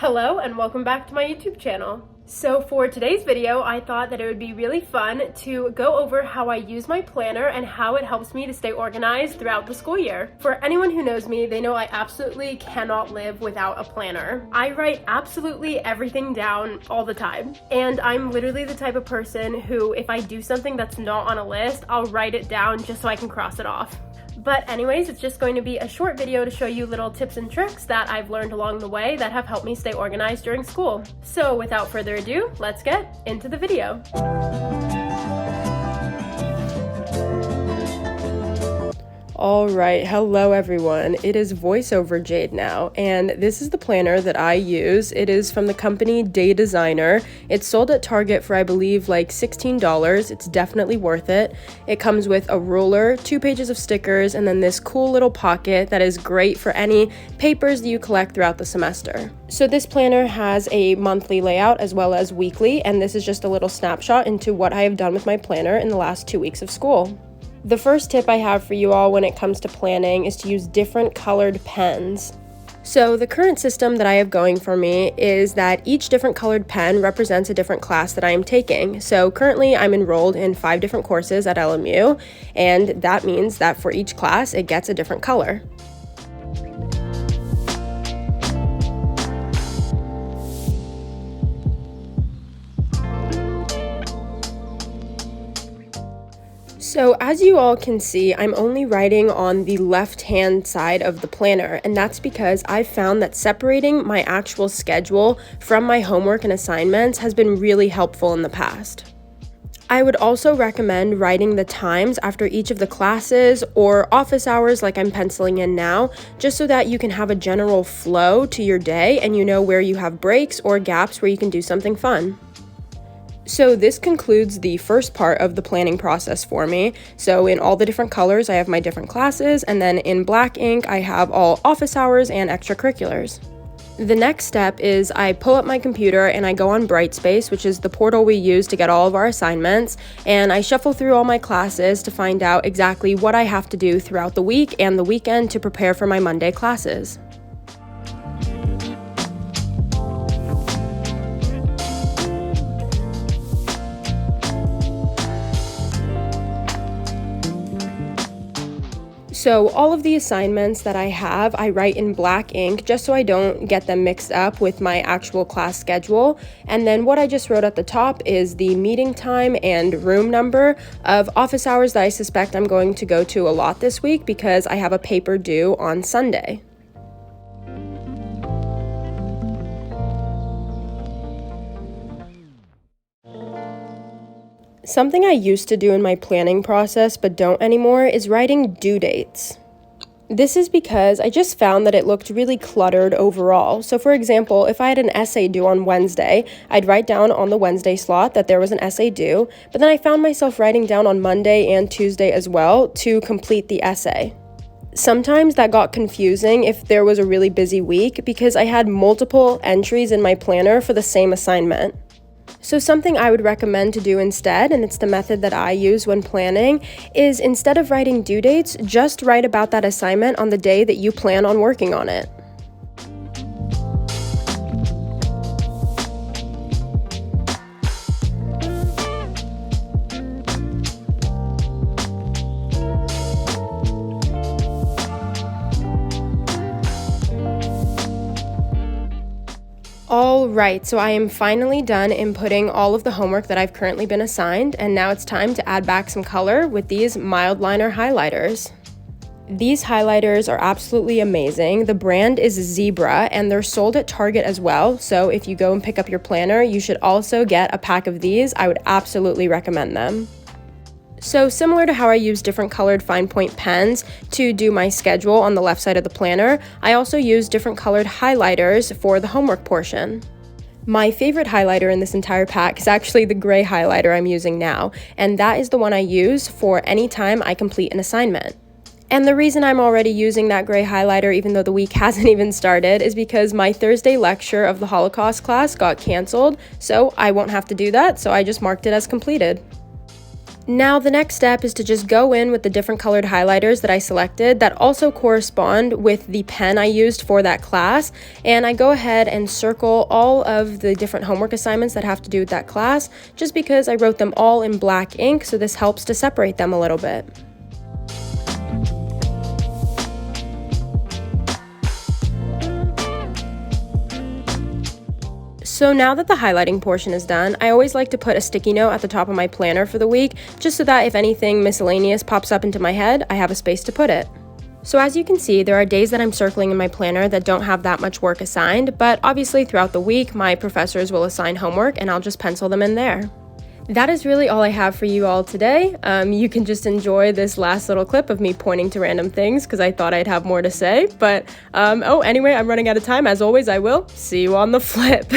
Hello and welcome back to my YouTube channel. So for today's video, I thought that it would be really fun to go over how I use my planner and how it helps me to stay organized throughout the school year. For anyone who knows me, they know I absolutely cannot live without a planner. I write absolutely everything down all the time. And I'm literally the type of person who, if I do something that's not on a list, I'll write it down just so I can cross it off. But anyways, it's just going to be a short video to show you little tips and tricks that I've learned along the way that have helped me stay organized during school. So without further ado, let's get into the video. Alright, hello everyone. It is VoiceOver Jade now, and this is the planner that I use. It is from the company Day Designer. It's sold at Target for I believe like $16. It's definitely worth it. It comes with a ruler, 2 pages of stickers, and then this cool little pocket that is great for any papers that you collect throughout the semester. So this planner has a monthly layout as well as weekly, and this is just a little snapshot into what I have done with my planner in the last 2 weeks of school. The first tip I have for you all when it comes to planning is to use different colored pens. So the current system that I have going for me is that each different colored pen represents a different class that I am taking. So currently I'm enrolled in 5 different courses at LMU, and that means that for each class it gets a different color. So as you all can see, I'm only writing on the left-hand side of the planner, and that's because I've found that separating my actual schedule from my homework and assignments has been really helpful in the past. I would also recommend writing the times after each of the classes or office hours like I'm penciling in now, just so that you can have a general flow to your day and you know where you have breaks or gaps where you can do something fun. So this concludes the first part of the planning process for me. So in all the different colors, I have my different classes, and then in black ink, I have all office hours and extracurriculars. The next step is I pull up my computer and I go on Brightspace, which is the portal we use to get all of our assignments, and I shuffle through all my classes to find out exactly what I have to do throughout the week and the weekend to prepare for my Monday classes. So all of the assignments that I have, I write in black ink just so I don't get them mixed up with my actual class schedule. And then what I just wrote at the top is the meeting time and room number of office hours that I suspect I'm going to go to a lot this week because I have a paper due on Sunday. Something I used to do in my planning process but don't anymore is writing due dates. This is because I just found that it looked really cluttered overall. So for example, if I had an essay due on Wednesday, I'd write down on the Wednesday slot that there was an essay due, but then I found myself writing down on Monday and Tuesday as well to complete the essay. Sometimes that got confusing if there was a really busy week because I had multiple entries in my planner for the same assignment. So something I would recommend to do instead, and it's the method that I use when planning, is instead of writing due dates, just write about that assignment on the day that you plan on working on it. Alright, so I am finally done inputting all of the homework that I've currently been assigned, and now it's time to add back some color with these Mildliner highlighters. These highlighters are absolutely amazing. The brand is Zebra, and they're sold at Target as well, so if you go and pick up your planner, you should also get a pack of these. I would absolutely recommend them. So similar to how I use different colored fine point pens to do my schedule on the left side of the planner, I also use different colored highlighters for the homework portion. My favorite highlighter in this entire pack is actually the gray highlighter I'm using now, and that is the one I use for any time I complete an assignment. And the reason I'm already using that gray highlighter even though the week hasn't even started is because my Thursday lecture of the Holocaust class got canceled, so I won't have to do that, so I just marked it as completed. Now the next step is to just go in with the different colored highlighters that I selected that also correspond with the pen I used for that class, and I go ahead and circle all of the different homework assignments that have to do with that class, just because I wrote them all in black ink, so this helps to separate them a little bit. So now that the highlighting portion is done, I always like to put a sticky note at the top of my planner for the week, just so that if anything miscellaneous pops up into my head, I have a space to put it. So as you can see, there are days that I'm circling in my planner that don't have that much work assigned, but obviously throughout the week, my professors will assign homework and I'll just pencil them in there. That is really all I have for you all today. You can just enjoy this last little clip of me pointing to random things because I thought I'd have more to say. But anyway, I'm running out of time. As always, I will see you on the flip.